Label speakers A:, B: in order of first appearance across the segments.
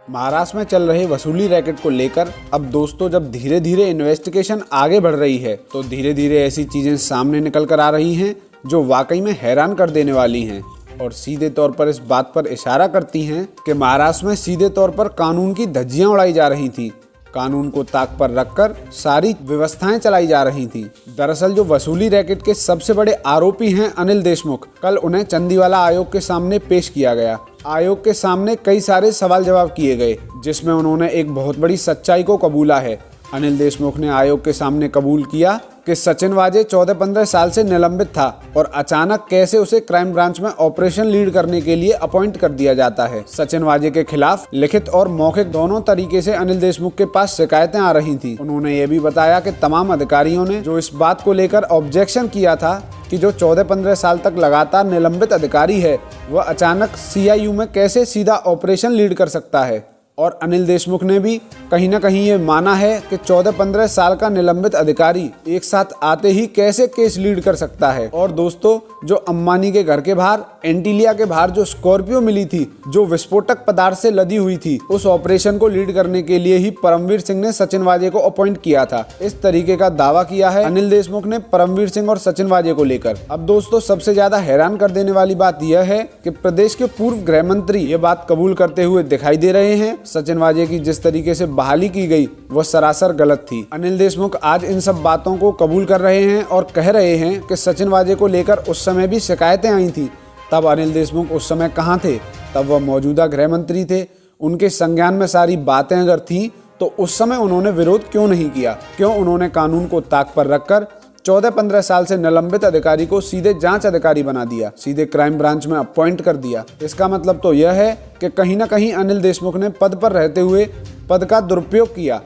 A: महाराष्ट्र में चल रहे वसूली रैकेट को लेकर अब दोस्तों जब धीरे धीरे इन्वेस्टिगेशन आगे बढ़ रही है तो धीरे धीरे ऐसी चीजें सामने निकल कर आ रही हैं जो वाकई में हैरान कर देने वाली हैं और सीधे तौर पर इस बात पर इशारा करती हैं कि महाराष्ट्र में सीधे तौर पर कानून की धज्जियां उड़ाई जा रही थी। कानून को ताक पर रखकर सारी व्यवस्थाएं चलाई जा रही थी। दरअसल जो वसूली रैकेट के सबसे बड़े आरोपी हैं अनिल देशमुख, कल उन्हें चंदीवाला आयोग के सामने पेश किया गया। आयोग के सामने कई सारे सवाल जवाब किए गए जिसमें उन्होंने एक बहुत बड़ी सच्चाई को कबूला है। अनिल देशमुख ने आयोग के सामने कबूल किया कि सचिन वाजे 14-15 साल से निलंबित था और अचानक कैसे उसे क्राइम ब्रांच में ऑपरेशन लीड करने के लिए अपॉइंट कर दिया जाता है। सचिन वाजे के खिलाफ लिखित और मौखिक दोनों तरीके से अनिल देशमुख के पास शिकायतें आ रही थी। उन्होंने ये भी बताया कि तमाम अधिकारियों ने जो इस बात को लेकर ऑब्जेक्शन किया था कि जो 14-15 साल तक लगातार निलंबित अधिकारी है वह अचानक CIU में कैसे सीधा ऑपरेशन लीड कर सकता है। और अनिल देशमुख ने भी कहीं ना कहीं ये माना है कि 14-15 साल का निलंबित अधिकारी एक साथ आते ही कैसे केस लीड कर सकता है। और दोस्तों जो अंबानी के घर के बाहर एंटीलिया के बाहर जो स्कॉर्पियो मिली थी जो विस्फोटक पदार्थ से लदी हुई थी, उस ऑपरेशन को लीड करने के लिए ही परमवीर सिंह ने सचिन वाजे को अपॉइंट किया था। इस तरीके का दावा किया है अनिल देशमुख ने परमवीर सिंह और सचिन वाजे को लेकर। अब दोस्तों सबसे ज्यादा हैरान कर देने वाली बात यह है कि प्रदेश के पूर्व गृह मंत्री ये बात कबूल करते हुए दिखाई दे रहे हैं सचिन वाजे की जिस तरीके से बहाली की गई वह सरासर गलत थी। अनिल देशमुख आज इन सब बातों को कबूल कर रहे हैं और कह रहे हैं कि सचिन वाजे को लेकर उस समय भी शिकायतें आई थी। तब अनिल देशमुख उस समय कहाँ थे? तब वह मौजूदा गृह मंत्री थे। उनके संज्ञान में सारी बातें अगर थी तो उस समय उन्होंने विरोध क्यों नहीं किया? क्यों उन्होंने कानून को ताक पर रखकर 14-15 साल से निलंबित अधिकारी को सीधे जांच अधिकारी बना दिया, सीधे क्राइम ब्रांच में अपॉइंट कर दिया? इसका मतलब तो यह है कि कहीं ना कहीं अनिल देशमुख ने पद पर रहते हुए पद का दुरुपयोग किया।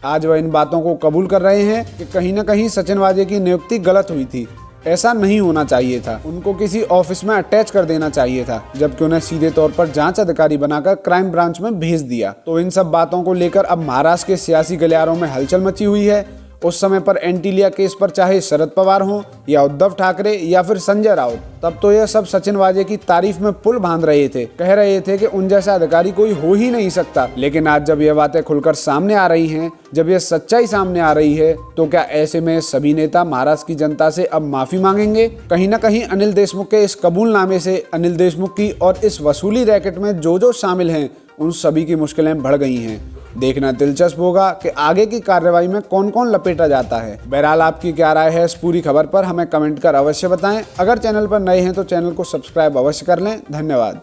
A: आज वह इन बातों को कबूल कर रहे हैं कि कहीं ना कहीं सचिन वाजे की नियुक्ति गलत हुई थी, ऐसा नहीं होना चाहिए था, उनको किसी ऑफिस में अटैच कर देना चाहिए था, जबकि उन्हें सीधे तौर पर जांच अधिकारी बनाकर क्राइम ब्रांच में भेज दिया। तो इन सब बातों को लेकर अब महाराष्ट्र के सियासी गलियारों में हलचल मची हुई है। उस समय पर एंटीलिया केस पर चाहे शरद पवार हो या उद्धव ठाकरे या फिर संजय राउत, तब तो यह सब सचिन वाजे की तारीफ में पुल बांध रहे थे, कह रहे थे कि उन जैसा अधिकारी कोई हो ही नहीं सकता। लेकिन आज जब यह बातें खुलकर सामने आ रही हैं, जब यह सच्चाई सामने आ रही है, तो क्या ऐसे में सभी नेता महाराष्ट्र की जनता से अब माफी मांगेंगे? कहीं ना कहीं अनिल देशमुख के इस कबूलनामे से अनिल देशमुख की और इस वसूली रैकेट में जो शामिल हैं उन सभी की मुश्किलें बढ़ गई हैं। देखना दिलचस्प होगा कि आगे की कार्रवाई में कौन कौन लपेटा जाता है। बहरहाल आपकी क्या राय है इस पूरी खबर पर हमें कमेंट कर अवश्य बताएं। अगर चैनल पर नए हैं तो चैनल को सब्सक्राइब अवश्य कर लें। धन्यवाद।